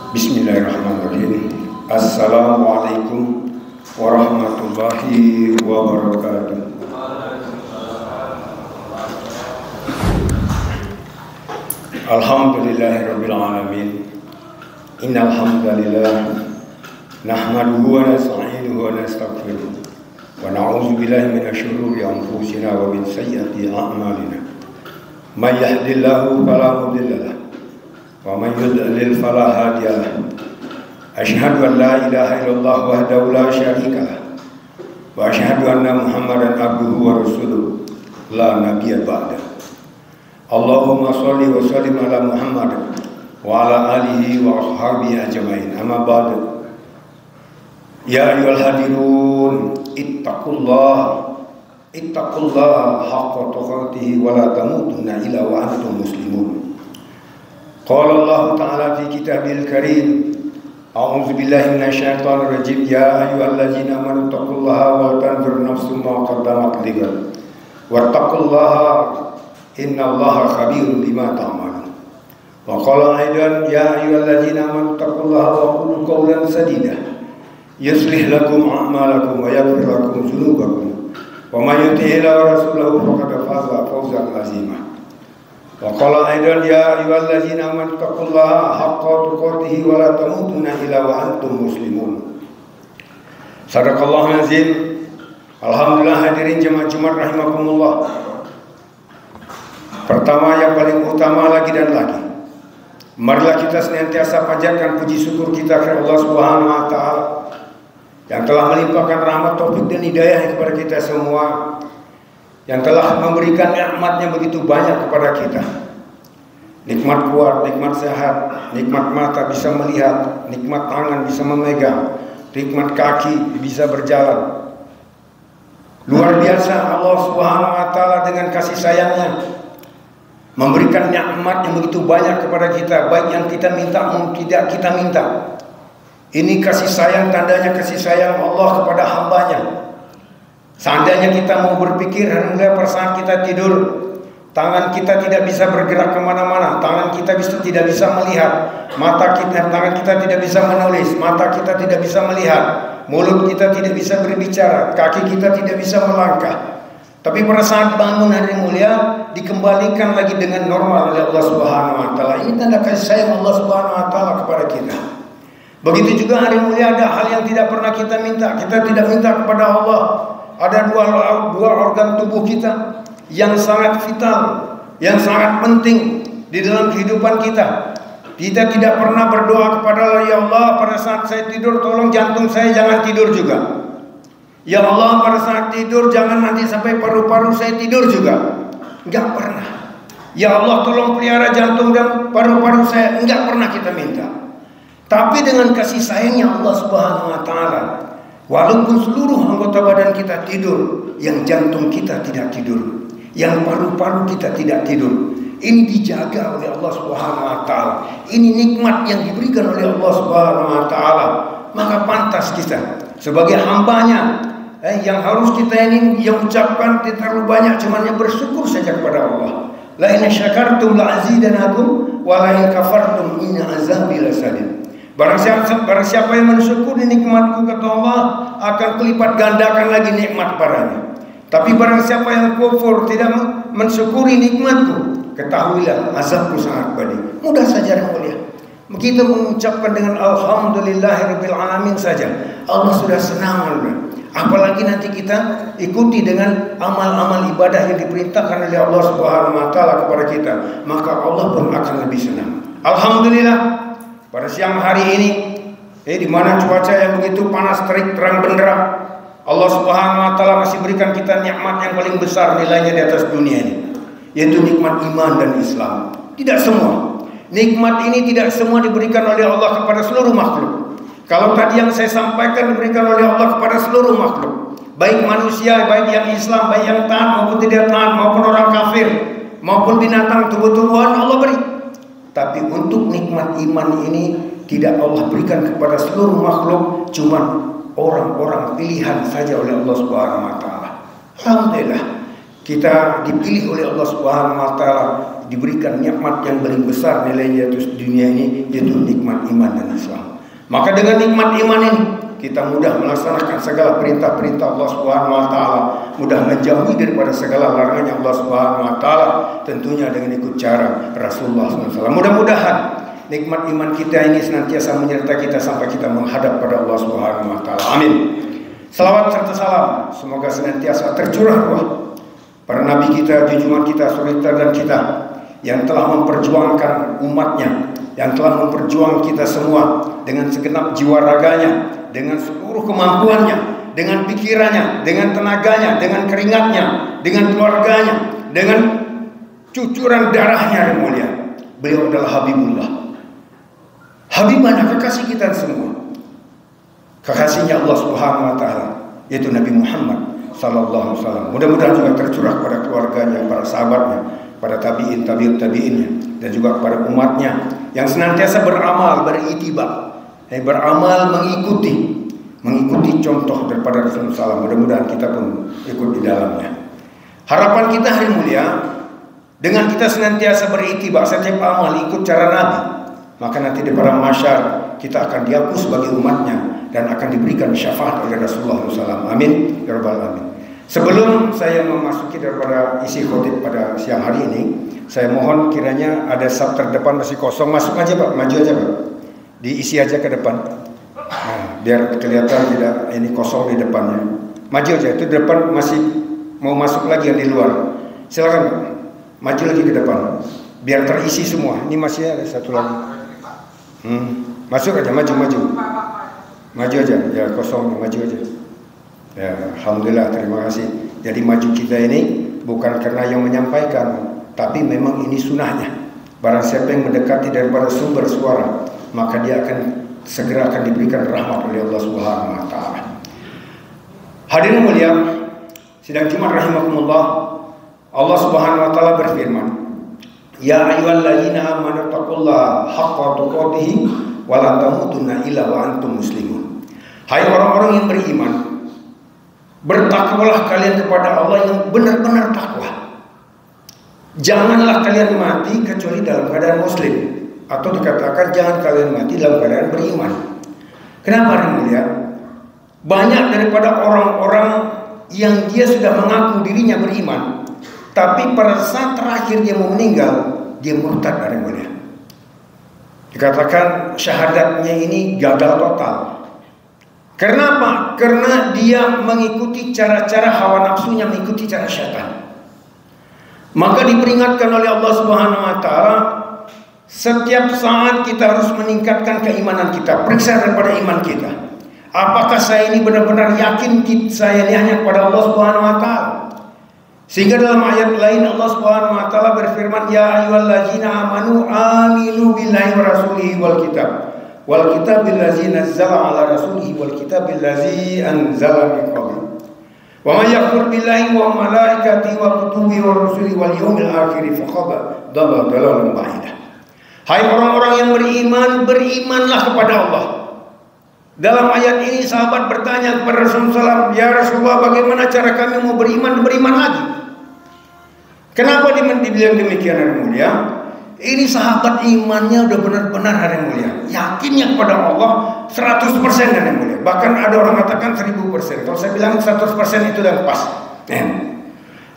Bismillahirrahmanirrahim. Assalamualaikum warahmatullahi wabarakatuh. Alhamdulillahirabbil alamin. Innal hamdalillah nahmaduhu wa nasta'inuhu wa nastaghfiruh wa na'udzu billahi minasy syururi anfusina wa min sayyiati a'malina. May yahdihillahu fala mudilla lahu wa man yudlil fala hadiya lahu. Asyhadu an la ilaha illallah wahdahu la syarika lahu wa asyhadu anna Muhammadan abduhu wa rasuluh la nabiyya ba'da. Allahumma shalli wa sallim ala Muhammad wa ala alihi wa ashabihi ajmain. Amma ba'du. Ya ayyuhal hadirun ittaqullaha haqqa tuqatih wa la tamutunna illa wa antum muslimun. Qala Allah Ta'ala fi kitabil karim, a'udzu billahi minasyaitonir rajim. Ya ayyuhallazina amanu taqullaha wal tanzur nafsum ma qaddamat lighad wattaqullaha innallaha khabirun bima ta'malun. Wa qala aidan ya ayyuhallazina amanu taqullaha wa qulu qawlan sadida yuslih lakum a'malakum wa yaghfir lakum dzunubakum wa may yuti'illah wa rasulahu faqad faza fawzan 'azima. Wa qala aidan ya ayyuhallazina amanu taqullaha haqqa tuqatih wa la tamutunna illa wa antum muslimun. Sadaqallahul azim. Alhamdulillah, hadirin jemaah Jumat rahimakumullah. Pertama, yang paling utama lagi dan lagi, marilah kita senantiasa panjatkan puji syukur kita kepada Allah Subhanahu wa taala yang telah melimpahkan rahmat, taufik dan hidayah kepada kita semua, yang telah memberikan nikmatnya begitu banyak kepada kita. Nikmat kuat, nikmat sehat, nikmat mata bisa melihat, nikmat tangan bisa memegang, nikmat kaki bisa berjalan. Luar biasa Allah Subhanahu wa taala dengan kasih sayangnya memberikan nikmat yang begitu banyak kepada kita, baik yang kita minta maupun tidak kita minta. Ini kasih sayang, tandanya kasih sayang Allah kepada hambanya. Seandainya kita mau berpikir, alhamdulillah pada saat kita tidur, tangan kita tidak bisa bergerak kemana-mana, tangan kita tidak bisa melihat, tangan kita tidak bisa menulis, mata kita tidak bisa melihat, mulut kita tidak bisa berbicara, kaki kita tidak bisa melangkah. Tapi pada saat bangun hari mulia dikembalikan lagi dengan normal oleh Allah Subhanahu wa taala. Ini tanda kasih sayang Allah Subhanahu wa taala kepada kita. Begitu juga hari mulia ada hal yang tidak pernah kita minta. Kita tidak minta kepada Allah. Ada dua organ tubuh kita yang sangat vital, yang sangat penting di dalam kehidupan kita. Kita tidak pernah berdoa kepada Allah, ya Allah pada saat saya tidur tolong jantung saya jangan tidur juga. Ya Allah pada saat tidur jangan nanti sampai paru-paru saya tidur juga. Enggak pernah. Ya Allah tolong pelihara jantung dan paru-paru saya. Enggak pernah kita minta. Tapi dengan kasih sayangnya Allah Subhanahu wa taala, walaupun seluruh anggota badan kita tidur, yang jantung kita tidak tidur, yang paru-paru kita tidak tidur, ini dijaga oleh Allah Subhanahu wa taala. Ini nikmat yang diberikan oleh Allah Subhanahu wa taala. Maka pantas kita sebagai hambanya yang harus kita ini yang ucapkan tidak terlalu banyak, cuma yang bersyukur saja kepada Allah. La in syakartum la azidanakum wa la in kafartum inna azabi lasadid. Barang siapa yang mensyukuri nikmatku kata Allah akan kelipat gandakan lagi nikmat padanya. Tapi barang siapa yang kufur tidak mensyukuri nikmatku, ketahuilah azabku sangat pedih. Mudah saja yang mulia. Kita mengucapkan dengan alhamdulillahirabbil alamin saja, Allah sudah senang. Apalagi nanti kita ikuti dengan amal-amal ibadah yang diperintahkan oleh Allah Subhanahu wa taala kepada kita, maka Allah pun akan lebih senang. Alhamdulillah, pada siang hari ini di mana cuaca yang begitu panas terik terang benderang, Allah Subhanahu wa taala masih berikan kita nikmat yang paling besar nilainya di atas dunia ini, yaitu nikmat iman dan Islam. Tidak semua nikmat ini tidak semua diberikan oleh Allah kepada seluruh makhluk. Kalau tadi yang saya sampaikan diberikan oleh Allah kepada seluruh makhluk, baik manusia, baik yang Islam, baik yang taat maupun tidak taat, maupun orang kafir, maupun binatang, tumbuh-tumbuhan Allah beri. Tapi untuk nikmat iman ini tidak Allah berikan kepada seluruh makhluk, cuma orang-orang pilihan saja oleh Allah Subhanahu wa taala. Alhamdulillah, kita dipilih oleh Allah Subhanahu wa taala, diberikan nikmat yang paling besar nilainya di dunia ini, yaitu nikmat iman dan Islam. Maka dengan nikmat iman ini kita mudah melaksanakan segala perintah-perintah Allah Subhanahu wa taala, mudah menjauhi daripada segala larangannya Allah Subhanahu wa taala, tentunya dengan ikut cara Rasulullah SAW. Mudah-mudahan nikmat iman kita ini senantiasa menyertai kita sampai kita menghadap pada Allah Subhanahu wa taala. Amin. Selawat serta salam semoga senantiasa tercurah ruah para nabi kita, junjungan kita, suritan dan kita yang telah memperjuangkan umatnya, yang telah memperjuangkan kita semua dengan segenap jiwa raganya, dengan seluruh kemampuannya, dengan pikirannya, dengan tenaganya, dengan keringatnya, dengan keluarganya, dengan cucuran darahnya yang mulia. Beliau adalah Habibullah, Habibana, kekasih kita semua, kekasihnya Allah Subhanahu wa taala, yaitu Nabi Muhammad sallallahu alaihi wasallam. Mudah-mudahan juga tercurah pada keluarganya, para sahabatnya, pada tabi'in, tabi'innya, dan juga kepada umatnya yang senantiasa beramal, beritiba, beramal mengikuti contoh daripada Rasulullah SAW. Mudah-mudahan kita pun ikut di dalamnya. Harapan kita hari mulia, dengan kita senantiasa beritiba, setiap amal ikut cara Nabi, maka nanti di padang mahsyar kita akan dihapus sebagai umatnya dan akan diberikan syafaat oleh Rasulullah SAW. Amin ya rabbal alamin. Sebelum saya memasuki daripada isi khotib pada siang hari ini, saya mohon kiranya ada sab terdepan masih kosong, masuk aja Pak, maju aja Pak, diisi aja ke depan. Nah, biar kelihatan tidak ini kosong di depannya. Maju aja, itu depan masih mau masuk lagi yang di luar. Silakan Pak, maju lagi ke depan, biar terisi semua. Ini masih ada satu lagi. Masuk aja, maju aja, ya kosong, maju aja. Ya, alhamdulillah, terima kasih. Jadi maju kita ini bukan karena yang menyampaikan, tapi memang ini sunnahnya. Barang siapa yang mendekati daripada sumber suara, maka dia akan segera diberikan rahmat oleh Allah Subhanahu wa taala. Hadirin mulia, sidang Jumat rahimakumullah, Allah Subhanahu wa taala berfirman, "Ya ayyuhalladzina amanu taqullaha haqqa tuqatih wa la tamutunna illa wa antum muslimun." Hai orang-orang yang beriman, bertakwalah kalian kepada Allah yang benar-benar takwa. Janganlah kalian mati kecuali dalam keadaan muslim, atau dikatakan jangan kalian mati dalam keadaan beriman. Kenapa yang mulia? Banyak daripada orang-orang yang dia sudah mengaku dirinya beriman, tapi pada saat terakhir dia mau meninggal, dia murtad yang mulia. Dikatakan syahadatnya ini gagal total. Kenapa? Karena dia mengikuti cara-cara hawa nafsunya, mengikuti cara syaitan. Maka diperingatkan oleh Allah Subhanahu wa taala, setiap saat kita harus meningkatkan keimanan kita. Periksa daripada iman kita. Apakah saya ini benar-benar yakin saya ini hanya kepada Allah Subhanahu wa taala? Sehingga dalam ayat lain Allah Subhanahu wa taala berfirman, "Ya ayyuhallazina amanu aminu billahi wa rasulihi wal kitab." Wal kitabil ladzi nazzala ala rasulihi wal kitabil ladzi anzala min qabl. Wa may yakfur billahi wa malaikatihi wa kutubihi wa rusulihi wal yawmil akhir faqad dhalla dhalalan ba'idah. Hai orang-orang yang beriman, berimanlah kepada Allah. Dalam ayat ini sahabat bertanya kepada Rasulullah SAW, "Ya Rasulullah, bagaimana cara kami mau beriman lagi?" Kenapa dibilang demikian yang mulia? Ini sahabat imannya udah benar-benar yang mulia, yakinnya kepada Allah 100% yang mulia. Bahkan ada orang mengatakan 1000%. Kalau saya bilang 100% itu yang pas.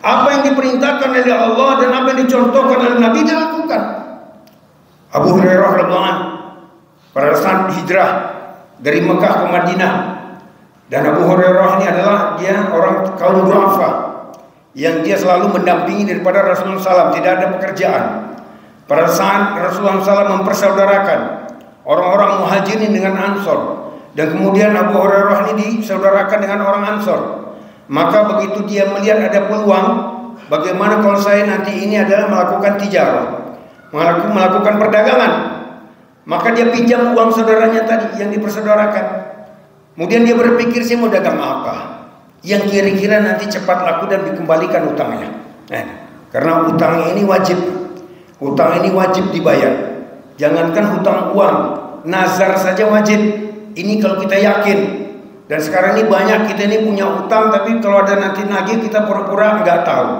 Apa yang diperintahkan oleh Allah dan apa yang dicontohkan oleh Nabi dilakukan. Abu Hurairah radhiyallahu anhu pada saat hijrah dari Mekah ke Madinah, dan Abu Hurairah ini adalah dia orang kaum du'afa yang dia selalu mendampingi daripada Rasulullah SAW, tidak ada pekerjaan. Pada saat Rasulullah SAW mempersaudarakan orang-orang muhajirin dengan Ansor, dan kemudian Abu Hurairah ini disaudarakan dengan orang Ansor, maka begitu dia melihat ada peluang, bagaimana kalau saya nanti ini adalah melakukan tijarah, melakukan perdagangan, maka dia pinjam uang saudaranya tadi yang dipersaudarakan. Kemudian dia berpikir, saya mau dagang apa yang kira-kira nanti cepat laku dan dikembalikan utangnya. Karena utang ini wajib. Hutang ini wajib dibayar. Jangankan hutang uang, nazar saja wajib. Ini kalau kita yakin. Dan sekarang ini banyak kita ini punya utang, tapi kalau ada nanti nagih kita pura-pura nggak tahu.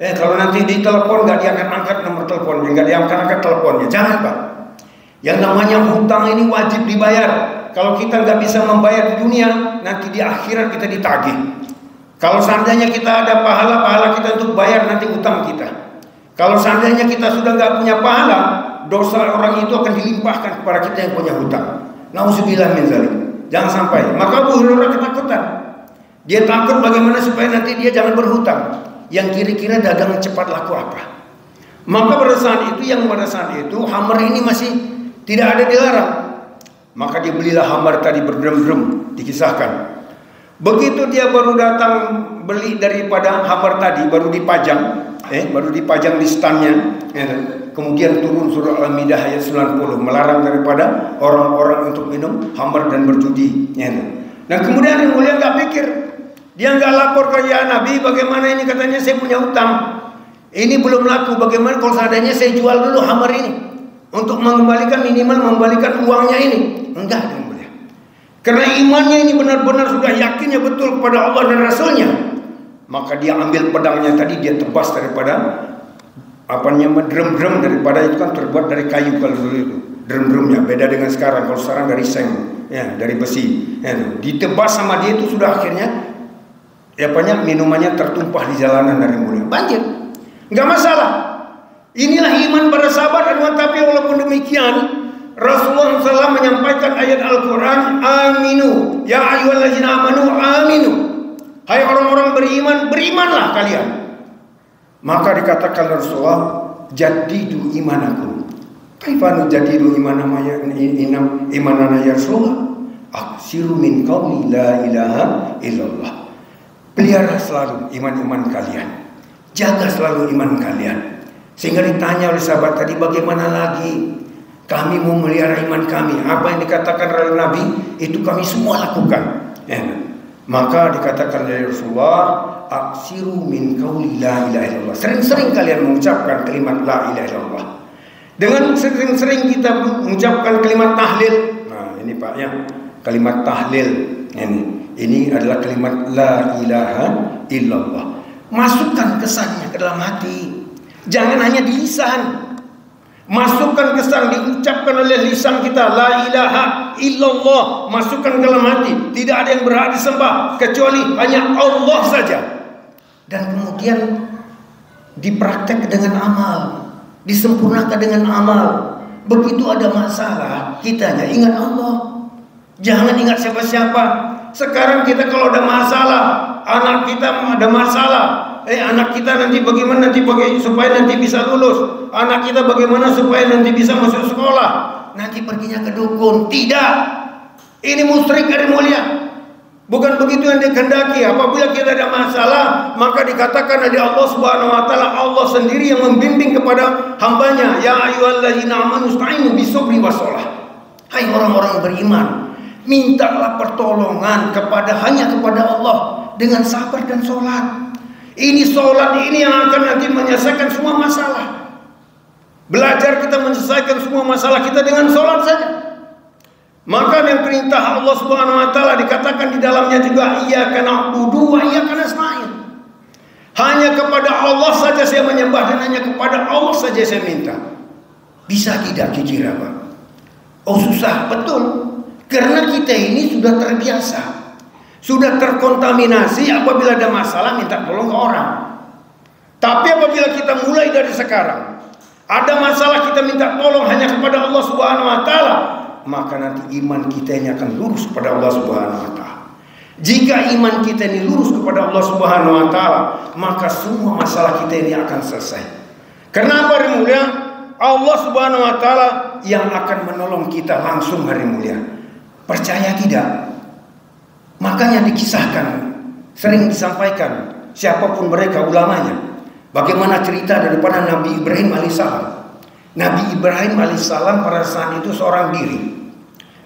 Kalau nanti ditelepon nggak dia akan angkat nomor teleponnya, nggak dia akan angkat teleponnya. Jangan Pak. Yang namanya hutang ini wajib dibayar. Kalau kita nggak bisa membayar di dunia, nanti di akhirat kita ditagih. Kalau seandainya kita ada pahala kita untuk bayar nanti hutang kita. Kalau seandainya kita sudah nggak punya pahala, dosa orang itu akan dilimpahkan kepada kita yang punya hutang. Nauzubillah min dzalik. Jangan sampai. Maka Abu Hurairah ketakutan. Dia takut bagaimana supaya nanti dia jangan berhutang. Yang kira-kira dagang cepat laku apa? Maka pada saat itu Hummer ini masih tidak ada dilarang. Maka dia belilah Hummer tadi berdrum-drum, dikisahkan. Begitu dia baru datang beli daripada Hummer tadi, baru dipajang di standnya. Kemudian turun surah Al-Maidah ayat 90 melarang daripada orang-orang untuk minum Hummer dan berjudi. Dan kemudian yang mulia nggak pikir. Dia nggak lapor ke ya Nabi, bagaimana ini katanya saya punya hutang. Ini belum laku, bagaimana kalau seandainya saya jual dulu Hummer ini untuk minimal mengembalikan uangnya ini. Enggak, yang mulia. Karena imannya ini benar-benar sudah yakinnya betul kepada Allah dan Rasulnya. Maka dia ambil pedangnya tadi, dia tebas daripada drum-drum, daripada itu kan terbuat dari kayu kalau dulu itu. Drum-drumnya beda dengan sekarang. Kalau sekarang dari seng, ya, dari besi. Ditebas sama dia itu sudah akhirnya minumannya tertumpah di jalanan dari mulia. Banjir. Enggak masalah. Inilah iman para sahabat. Tapi walaupun demikian, Rasulullah SAW menyampaikan ayat Al-Quran, aminu, ya ayyuhallazina amanu aminu. Hai orang-orang beriman, berimanlah kalian. Maka dikatakan Rasulullah, jadidu imanakum. Kaifanu jadidu imanana ya Rasulullah? Aksiru min qawli la ilaha illallah. Pelihara selalu iman-iman kalian. Jaga selalu iman kalian. Sehingga ditanya oleh sahabat tadi, bagaimana lagi kami mau melihara iman kami? Apa yang dikatakan oleh Nabi, itu kami semua lakukan. Maka dikatakan oleh Rasulullah, aksiru min qawli la ilaha illallah. Sering-sering kalian mengucapkan kalimat la ilaha illallah. Dengan sering-sering kita mengucapkan kalimat tahlil. Nah ini Pak ya, kalimat tahlil ini adalah kalimat la ilaha illallah. Masukkan kesannya ke dalam hati. Jangan hanya di lisan. Masukkan kesan, diucapkan oleh lisan kita la ilaha illallah. Masukkan ke dalam hati. Tidak ada yang berhak disembah kecuali hanya Allah saja. Dan kemudian dipraktek dengan amal, disempurnakan dengan amal. Begitu ada masalah, kitanya ingat Allah. Jangan ingat siapa-siapa. Sekarang kita kalau ada masalah, anak kita ada masalah, anak kita nanti bagaimana supaya nanti bisa lulus, anak kita bagaimana supaya nanti bisa masuk sekolah, nanti perginya ke dukun. Tidak, ini musyrik dari mulia. Bukan begitu yang dikehendaki. Apabila kita ada masalah, maka dikatakan oleh Allah Subhanahu wa taala, Allah sendiri yang membimbing kepada hambanya, ya ayyuhallazina amanu ista'inu bisabri wassalah. Hai orang-orang yang beriman, mintalah pertolongan hanya kepada Allah dengan sabar dan sholat. Ini sholat ini yang akan nanti menyelesaikan semua masalah. Belajar kita menyelesaikan semua masalah kita dengan sholat saja. Maka yang perintah Allah Subhanahu wa taala dikatakan di dalamnya juga iyyaka na'budu wa iyyaka nasta'in. Hanya kepada Allah saja saya menyembah dan hanya kepada Allah saja saya minta. Bisa tidak kira Pak? Oh susah, betul. Karena kita ini sudah terbiasa, sudah terkontaminasi apabila ada masalah minta tolong ke orang. Tapi apabila kita mulai dari sekarang, ada masalah kita minta tolong hanya kepada Allah Subhanahu wa taala, maka nanti iman kita ini akan lurus kepada Allah Subhanahu wa taala. Jika iman kita ini lurus kepada Allah Subhanahu wa taala, maka semua masalah kita ini akan selesai. Kenapa hari mulia? Allah Subhanahu wa taala yang akan menolong kita langsung hari mulia. Percaya tidak? Makanya dikisahkan, sering disampaikan siapapun mereka ulamanya, bagaimana cerita daripada Nabi Ibrahim alaihissalam. Nabi Ibrahim alaihissalam pada saat itu seorang diri,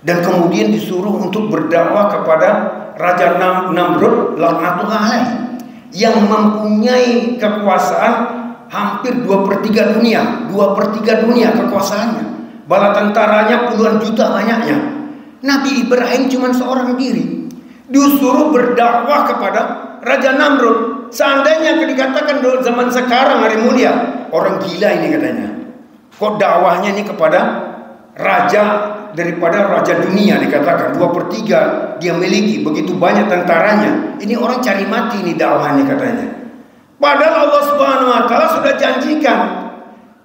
dan kemudian disuruh untuk berdakwah kepada Raja Namrud laknatullah alaih, yang mempunyai kekuasaan hampir 2/3 dunia, 2/3 dunia kekuasaannya, bala tentaranya puluhan juta banyaknya. Nabi Ibrahim cuma seorang diri, disuruh berdakwah kepada Raja Namrud. Seandainya dikatakan zaman sekarang hari mulia, orang gila ini katanya. Kok dakwahnya ini kepada raja daripada raja dunia, dikatakan 2/3 dia miliki, begitu banyak tentaranya. Ini orang cari mati ini dakwahnya katanya. Padahal Allah Subhanahu wa taala sudah janjikan,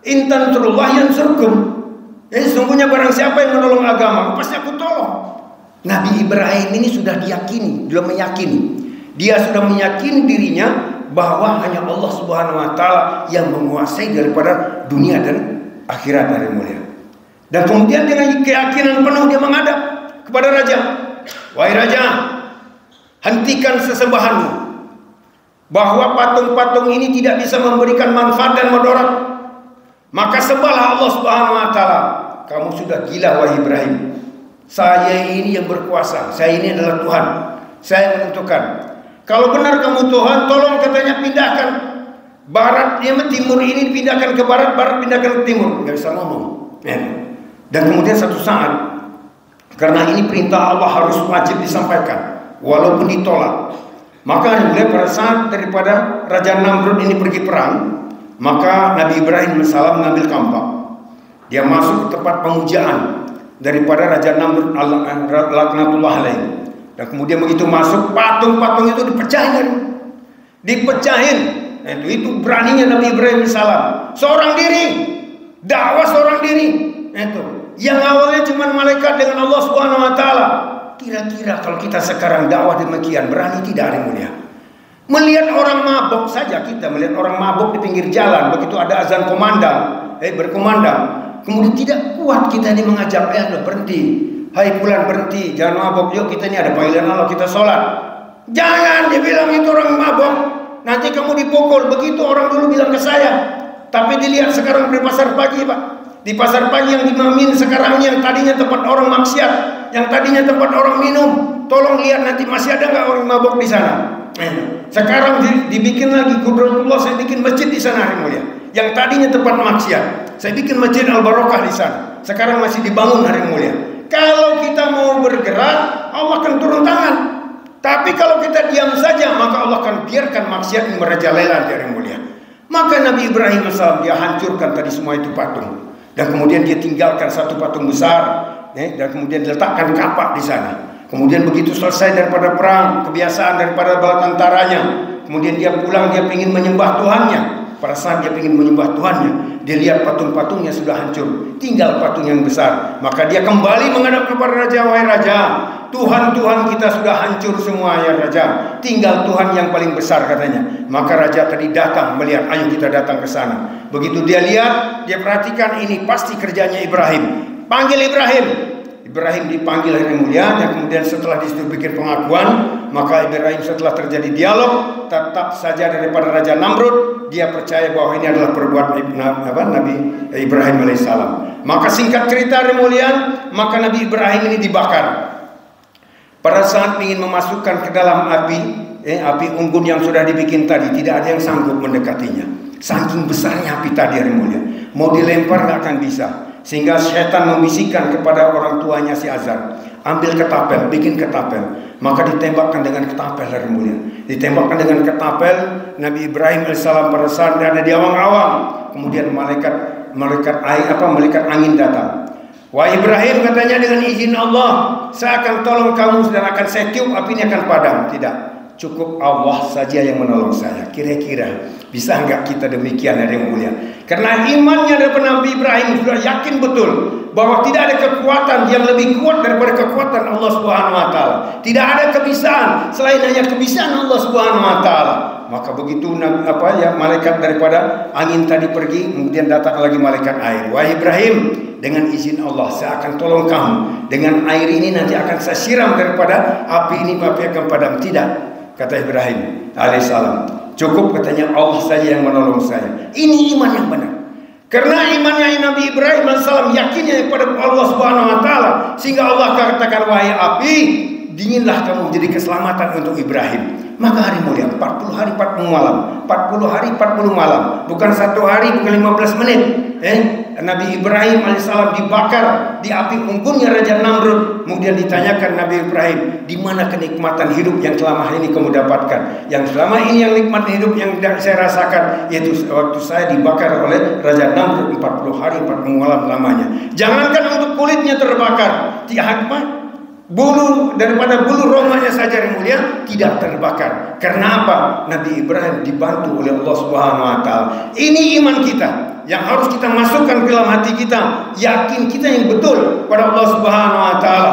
in tansurullah yansurkum. Sesungguhnya barang siapa yang menolong agama, pasti aku tolong. Nabi Ibrahim ini sudah diyakini, sudah meyakini. Dia sudah meyakini dirinya bahwa hanya Allah Subhanahu wa taala yang menguasai daripada dunia dan akhirat hari mulia. Dan kemudian dengan keyakinan penuh dia menghadap kepada raja. Wahai raja, hentikan sesembahanmu, bahwa patung-patung ini tidak bisa memberikan manfaat dan mudarat. Maka sembahlah Allah Subhanahu wa taala. Kamu sudah gila wahai Ibrahim. Saya ini yang berkuasa, saya ini adalah Tuhan. Saya menentukan. Kalau benar kamu Tuhan, tolong katanya pindahkan barat, timur ini pindahkan ke barat, barat pindahkan ke timur. Nggak bisa ngomong. Dan kemudian satu saat, karena ini perintah Allah harus wajib disampaikan, walaupun ditolak. Maka pada saat daripada Raja Namrud ini pergi perang, maka Nabi Ibrahim AS mengambil kampak. Dia masuk ke tempat pemujaan daripada Raja Namrud laknatullah alaih. Dan kemudian begitu masuk, patung-patung itu dipecahin. Itu beraninya Nabi Ibrahim AS. Seorang diri, dakwah seorang diri. Itu yang awalnya cuma malaikat dengan Allah Subhanahu wa taala. Kira-kira kalau kita sekarang dakwah demikian, berani tidak hari mulia? Melihat orang mabuk saja, kita melihat orang mabuk di pinggir jalan, begitu ada azan berkumandang, kemudian tidak kuat kita ini mengajak, berhenti, hai fulan berhenti, jangan mabuk, yuk kita ini ada panggilan Allah, kita sholat. Jangan dibilang itu orang mabuk, nanti kamu dipukul. Begitu orang dulu bilang ke saya. Tapi dilihat sekarang di pasar pagi, Pak, di pasar pagi yang di Mamin sekarang ini, yang tadinya tempat orang maksiat, yang tadinya tempat orang minum, tolong lihat nanti masih ada nggak orang mabuk di sana. Sekarang dibikin lagi Qudratullah, saya bikin masjid di sana hari mulia. Yang tadinya tempat maksiat, saya bikin masjid Al-Barokah di sana. Sekarang masih dibangun hari mulia. Kalau kita mau bergerak, Allah akan turun tangan. Tapi kalau kita diam saja, maka Allah akan biarkan maksiat merajalela di hari mulia. Maka Nabi Ibrahim AS dia hancurkan tadi semua itu patung. Dan kemudian dia tinggalkan satu patung besar, dan kemudian diletakkan kapak di sana. Kemudian begitu selesai daripada perang, kebiasaan daripada bala tentaranya, kemudian dia pulang, dia ingin menyembah Tuhannya. Pada saat dia ingin menyembah Tuhannya, dia lihat patung-patungnya sudah hancur, tinggal patung yang besar. Maka dia kembali menghadap kepada raja, wahai raja, Tuhan-Tuhan kita sudah hancur semua ya raja, tinggal Tuhan yang paling besar katanya. Maka raja tadi datang melihat, ayo kita datang ke sana. Begitu dia lihat, dia perhatikan ini pasti kerjanya Ibrahim. Panggil Ibrahim. Ibrahim dipanggil hari mulia, dan kemudian setelah disitu bikin pengakuan, maka Ibrahim setelah terjadi dialog, tetap saja daripada Raja Namrud, dia percaya bahwa ini adalah perbuatan Nabi Ibrahim alaihissalam. Maka singkat cerita hari mulia, maka Nabi Ibrahim ini dibakar. Pada saat ingin memasukkan ke dalam api unggun yang sudah dibikin tadi, tidak ada yang sanggup mendekatinya. Saking besarnya api tadi hari mulia, mau dilempar nggak akan bisa. Sehingga setan membisikkan kepada orang tuanya si Azar, ambil ketapel, bikin ketapel. Maka ditembakkan dengan ketapel hari mulia. Ditembakkan dengan ketapel. Nabi Ibrahim alaihissalam pada saat ada di awang-awang, kemudian malaikat angin datang. Wah Ibrahim katanya, dengan izin Allah saya akan tolong kamu dan akan saya tiup, apinya akan padam. Tidak, cukup Allah saja yang menolong saya. Kira-kira bisa enggak kita demikian hari yang mulia? Karena imannya daripada Nabi Ibrahim sudah yakin betul bahwa tidak ada kekuatan yang lebih kuat daripada kekuatan Allah Subhanahu wa taala. Tidak ada kebisaan selain hanya kebisaan Allah Subhanahu wa taala. Maka begitu malaikat daripada angin tadi pergi, kemudian datang lagi malaikat air. Wahai Ibrahim, dengan izin Allah saya akan tolong kamu. Dengan air ini nanti akan saya siram daripada api ini, api akan padam. Tidak, kata Ibrahim alaihissalam. Cukup katanya Allah saja yang menolong saya. Ini iman yang benar. Karena imannya Nabi Ibrahim AS yakinnya kepada Allah Subhanahu wa taala, sehingga Allah katakan, wahai api, dinginlah kamu menjadi keselamatan untuk Ibrahim. Maka hari mulia 40 hari 40 malam, 40 hari 40 malam, bukan 1 hari, bukan 15 menit. Nabi Ibrahim alaihissalam dibakar di api unggunnya Raja Namrud. Kemudian ditanyakan Nabi Ibrahim, di mana kenikmatan hidup yang selama ini kamu dapatkan? Yang selama ini yang nikmat hidup yang saya rasakan, yaitu waktu saya dibakar oleh Raja Namrud 40 hari 40 malam lamanya. Jangankan untuk kulitnya terbakar, bulu daripada bulu romanya saja yang mulia tidak terbakar. Karena apa? Nabi Ibrahim dibantu oleh Allah Subhanahu wa taala. Ini iman kita yang harus kita masukkan ke dalam hati kita. Yakin kita yang betul pada Allah Subhanahu wa taala.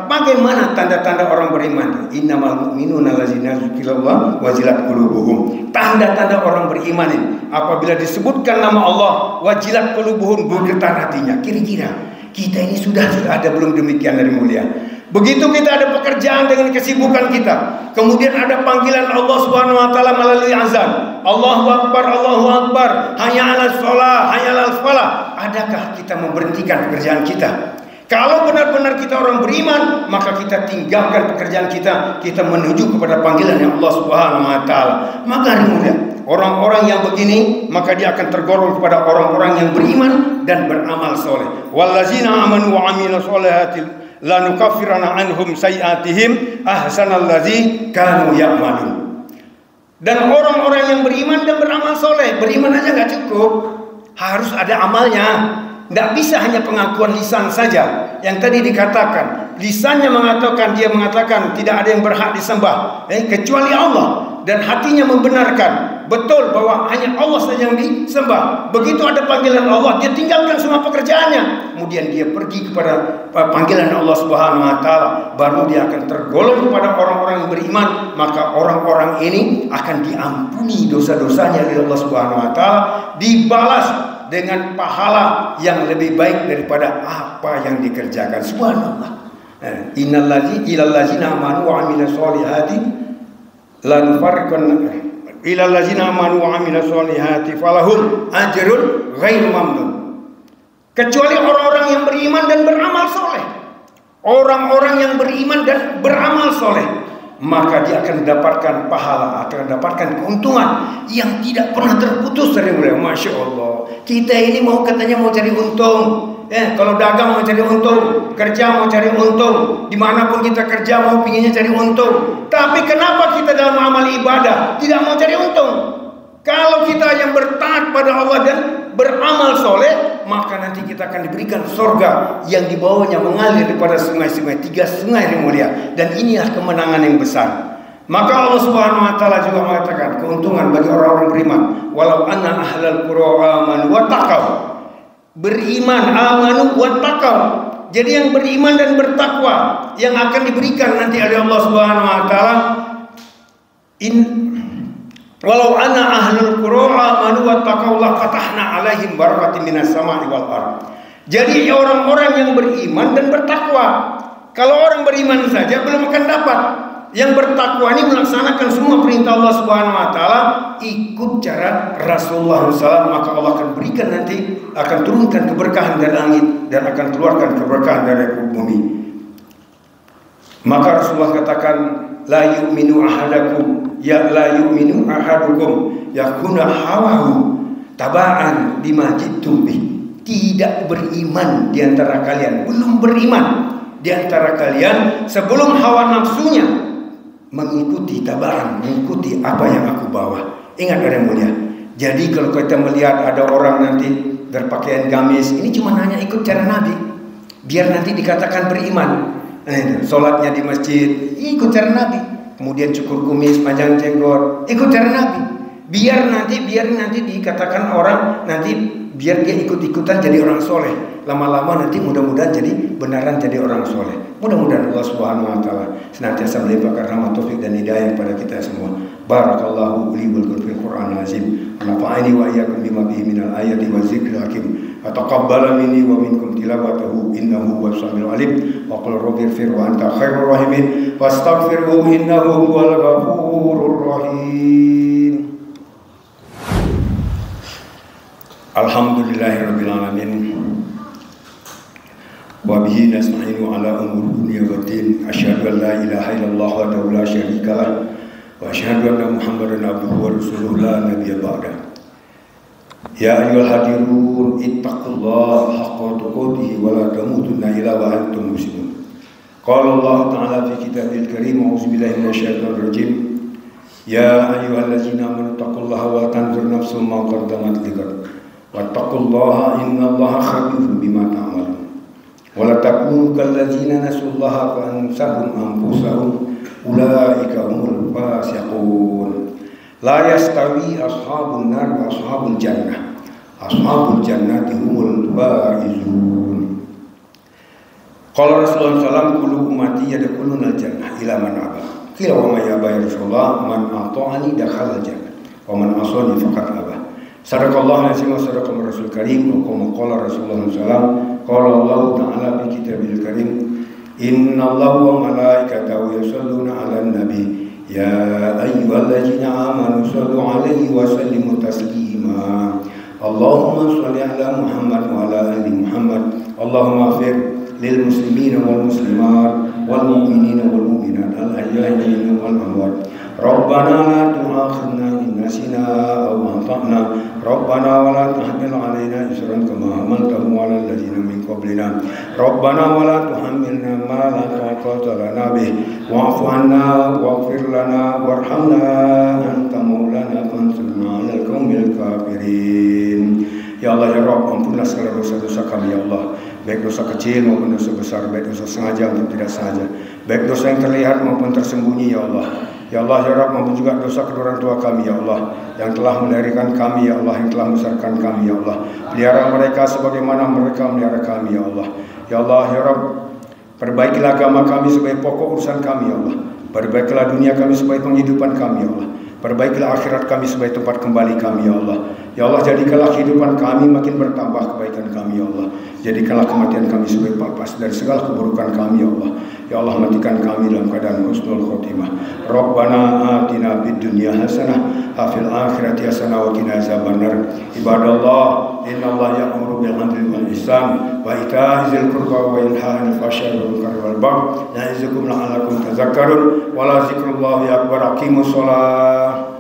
Bagaimana tanda-tanda orang beriman? Innamal mu'minuna allazina dzukirallahu wajilat qulubuhum. Tanda-tanda orang beriman ini apabila disebutkan nama Allah, wajilat qulubuhum, bergetar hatinya. Kira-kira kita ini sudah ada belum demikian dari mulia? Begitu kita ada pekerjaan dengan kesibukan kita, kemudian ada panggilan Allah Subhanahu wa taala melalui azan, Allahu Akbar, Allahu Akbar, hayya 'alas shalah, hayya 'alal falah. Adakah kita memberhentikan pekerjaan kita? Kalau benar-benar kita orang beriman, maka kita tinggalkan pekerjaan kita menuju kepada panggilan yang Allah Subhanahu wa taala. Maka hari mulia, orang-orang yang begini, maka dia akan tergolong kepada orang-orang yang beriman dan beramal soleh. Wallazina amanu wa amilus solihati lanukaffiranna anhum sayiatihim ahsanallazi kanu ya'malun. Dan orang-orang yang beriman dan beramal soleh, beriman aja nggak cukup, harus ada amalnya. Tidak bisa hanya pengakuan lisan saja. Yang tadi dikatakan, lisannya mengatakan, dia mengatakan tidak ada yang berhak disembah kecuali Allah, dan hatinya membenarkan betul bahwa hanya Allah saja yang disembah. Begitu ada panggilan Allah, dia tinggalkan semua pekerjaannya, kemudian dia pergi kepada panggilan Allah Subhanahu wa taala, baru dia akan tergolong kepada orang-orang yang beriman. Maka orang-orang ini akan diampuni dosa-dosanya oleh Allah Subhanahu wa taala, dibalas dengan pahala yang lebih baik daripada apa yang dikerjakan. Subhanallah. Illallazina amanu wa amilus solihati la nufarriqun illallazina amanu wa amilus solihati falahum ajrun ghairu mamnun. Kecuali orang-orang yang beriman dan beramal soleh. Orang-orang yang beriman dan beramal soleh, maka dia akan mendapatkan pahala, akan mendapatkan keuntungan yang tidak pernah terputus dari mereka. Masya Allah. Kita ini katanya mau cari untung. Kalau dagang mau cari untung, kerja mau cari untung, dimanapun kita kerja mau pinginnya cari untung. Tapi kenapa kita dalam amal ibadah tidak mau cari untung? Kalau kita yang bertaat pada Allah dan beramal soleh, maka nanti kita akan diberikan surga yang di bawahnya mengalir daripada sungai-sungai, 3 sungai yang mulia. Dan inilah kemenangan yang besar. Maka Allah Subhanahu wa taala juga mengatakan keuntungan bagi orang-orang beriman. Walau anna ahlal qura amanu wattaqau. Beriman, amanu wattaqau. Jadi yang beriman dan bertakwa yang akan diberikan nanti oleh Allah Subhanahu wa taala. Walau anna ahlul qura amanu wattaqau la fatahna alaihim barakatin minas sama'i wal ardh. Jadi orang-orang yang beriman dan bertakwa. Kalau orang beriman saja belum akan dapat. Yang bertakwa ini melaksanakan semua perintah Allah Subhanahu wa taala, ikut cara Rasulullah SAW, maka Allah akan berikan nanti, akan turunkan keberkahan dari langit dan akan keluarkan keberkahan dari bumi. Maka Rasulullah katakan, la yu'minu ahadakum yakuna hawahu taba'an lima jitum bih. Tidak beriman di antara kalian, belum beriman di antara kalian sebelum hawa nafsunya mengikuti tabaran, mengikuti apa yang aku bawa. Ingat ada yang mulia. Jadi kalau kita melihat ada orang nanti berpakaian gamis, ini cuma hanya ikut cara Nabi, biar nanti dikatakan beriman. Sholatnya di masjid, ikut cara Nabi. Kemudian cukur kumis, panjang jenggot, ikut cara Nabi. Biar nanti dikatakan orang, nanti biar dia ikut-ikutan jadi orang soleh. Lama-lama nanti mudah-mudahan jadi benaran jadi orang soleh. Mudah-mudahan Allah Subhanahu wa taala senantiasa melimpahkan rahmat, taufik dan hidayah kepada kita semua. Barakallahu li wal fil Qur'anil azim. Nafa'ani wa iyyakum bima fihi minal ayati wa dzikril hakim. Taqabbala minni wa minkum tilawatahu innahu huwas samiul alim. Wa qul rabbighfir wa anta khairur rahimin wastaghfirhu innahu huwal ghafurur rahim. Alhamdulillahirabbil alamin. Wa bihi nasta'inu ala umuri dunya waddin. Asyhadu an la ilaha illallah wahdahu la syarika lah wa asyhadu anna Muhammadan abduhu wa rasuluhu la nabiyya ba'da. Ya ayyuhal hadirun ittaqullaha haqqa tuqatih wa la tamutunna illa wa antum muslimun. Qala Allah ta'ala fi kitabil karim, a'udzu billahi minasyaitonir rajim. Ya ayyuhallazina amanu taqullaha wa tanzur nafsum ma qaddamat lighad. Wattaqullaha innallaha khabirun bima ta'malun. Wa la takunu kallazina nasullaha fa ansahum anfusahum ulaika humul fasiqun. La yastawi ashabun nar wa ashabul jannah. Ashabul jannati humul faizun. Qala Rasulullah sallallahu kullu ummati yadkhuluna al-jannah ila man aba. Qila wa ma ya Rasulullah man ata'ani dakhala al-jannah wa man asani faqad aba. Sadaqallahu al-azim wa sadaqal rasul karim wa qala Rasulullah sallallahu qala Allah ta'ala fi kitabil karim innallaha wa malaikatahu yusalluna 'alan nabi. Ya ayyuhallazina amanu sallu alaihi wa sallimu taslima. Allahumma shalli ala Muhammad wa ala ali Muhammad. Allahumma ighfir lil muslimina wal muslimat wal mu'minina wal mu'minat al ahya'i wal amwat. Rabbana la tu'akhidna in nasina aw akhtana. Rabbana wa la tahmil 'alaina isran kama hamaltahu 'alal ladzina min qablina. Rabbana wa la tuhammilna ma la taqata lana bih. Wa'fu 'anna waghfir lana warhamna anta maulana fansurna 'alal qaumil kafirin. Ya Allah ya Rabb, ampunlah segala dosa-dosa kami ya Allah, baik dosa kecil maupun dosa besar, baik dosa sengaja maupun tidak sengaja, baik dosa yang terlihat maupun tersembunyi ya Allah. Ya Allah ya Rabb, maupun juga dosa kedua orang tua kami ya Allah, yang telah melahirkan kami ya Allah, yang telah membesarkan kami ya Allah. Pelihara mereka sebagaimana mereka melihara kami ya Allah. Ya Allah ya Rabb, perbaikilah agama kami sebagai pokok urusan kami ya Allah. Perbaikilah dunia kami sebagai penghidupan kami ya Allah. Perbaikilah akhirat kami sebagai tempat kembali kami ya Allah. Ya Allah, jadikanlah kehidupan kami makin bertambah kebaikan kami ya Allah. Jadikanlah kematian kami sebagai pelepas dari segala keburukan kami ya Allah. Ya Allah, matikan kami dalam keadaan husnul khotimah. Rabbana atina fid dunya hasanah wa fil akhirati hasanah wa qina azabannar. Ibadallah, innallaha ya'muru bil 'adli wal ihsan wa ita'i dzil qurba wa yanha 'anil fahsya'i wal munkari wal baghi ya'izukum la'allakum tadhakkarun. Wa la dzikrullahi akbar. Aqimus shalah.